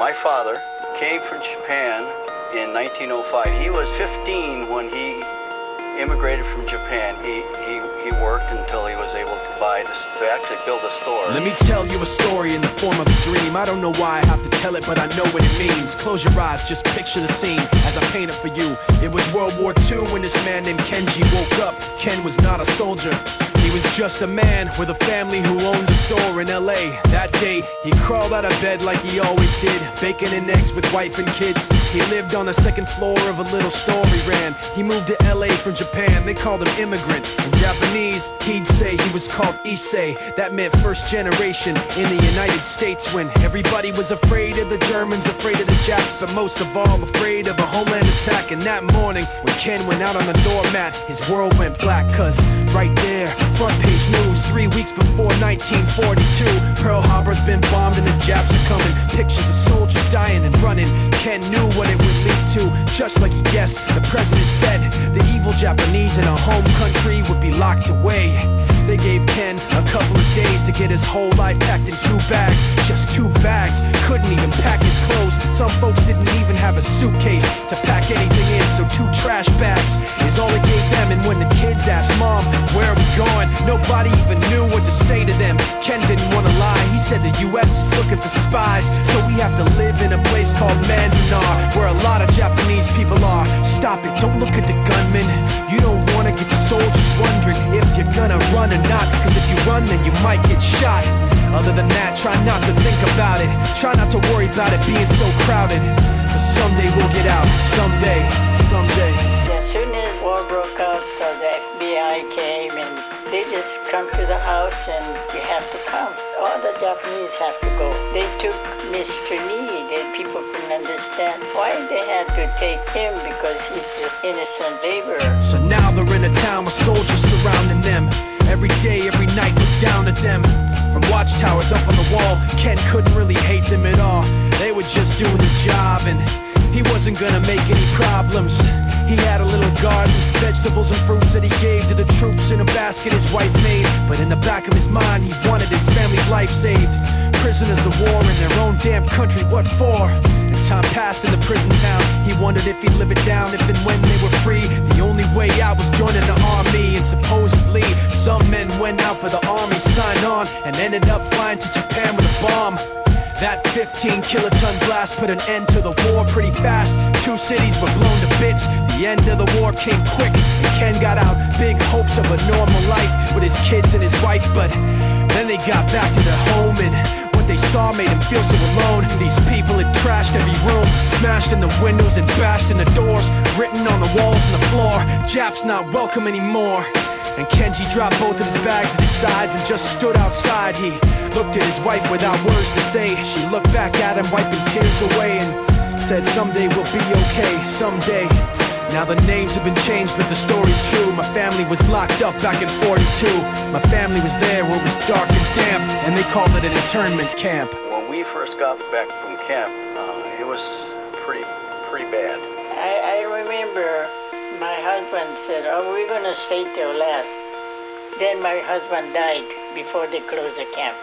My father came from Japan in 1905. He was 15 when he immigrated from Japan. He worked until he was able to to actually build a store. Let me tell you a story in the form of a dream. I don't know why I have to tell it, but I know what it means. Close your eyes, just picture the scene as I paint it for you. It was World War II when this man named Kenji woke up. Ken was not a soldier. He was just a man with a family who owned a store in LA. That day, he crawled out of bed like he always did, bacon and eggs with wife and kids. He lived on the second floor of a little store he ran. He moved to LA from Japan, they called him immigrant. In Japanese, he'd say he was called Issei. That meant first generation in the United States, when everybody was afraid of the Germans, afraid of the Japs, but most of all afraid of a homeland attack. And that morning, when Ken went out on the doormat, his world went black, cause right there, front page news, 3 weeks before 1942, Pearl Harbor's been bombed and the Japs are coming. Pictures of soldiers dying and running. Ken knew what it would lead to, just like he guessed. The president said the evil Japanese in our home country would be locked away. They gave Ken a couple of days to get his whole life packed in 2 bags. Just 2 bags, couldn't even pack his clothes. Some folks didn't even have a suitcase to pack anything in, so 2 trash bags is all it gave them. And when the kids asked Mom, where are we going, nobody even knew what to say to them. Ken didn't want to lie, he said the US is looking for spies, so we have to live in a place called Manzanar, where a lot of Japanese people are. Stop it, don't look at the gunmen. You don't want to get the soldiers wondering if you're gonna run or not, cause if you run then you might get shot. Other than that, try not to think about it. Try not to worry about it being so crowded, but someday we'll get out. Someday, someday. As soon as war broke out, the FBI came and they just come to the house and you have to come. All the Japanese have to go. They took Mr. Need and people couldn't understand why they had to take him, because he's just innocent laborer. So now they're in a town with soldiers surrounding them. Every day, every night, look down at them. From watchtowers up on the wall, Ken couldn't really hate them at all. They were just doing the job and he wasn't gonna make any problems. He had a little garden, vegetables and fruits that he gave to the troops in a basket his wife made. But in the back of his mind, he wanted his family's life saved. Prisoners of war in their own damn country, what for? As time passed in the prison town, he wondered if he'd live it down if and when they were free. The only way out was joining the army, and supposedly some men went out for the army, signed on, and ended up flying to Japan with a bomb. That 15-kiloton blast put an end to the war pretty fast. 2 cities were blown to bits. The end of the war came quick, and Ken got out, big hopes of a normal life with his kids and his wife. But then they got back to their home, and what they saw made him feel so alone. These people had trashed every room, smashed in the windows and bashed in the doors, written on the walls and the floor, Japs not welcome anymore. And Kenji dropped both of his bags at his sides and just stood outside. He looked at his wife without words to say. She looked back at him, wiping tears away, and said, someday we'll be okay, someday. Now the names have been changed, but the story's true. My family was locked up back in '42. My family was there where it was dark and damp, and they called it an internment camp. When we first got back from camp, it was pretty bad. I remember my husband said, oh, we're going to stay till last. Then my husband died before they closed the camp.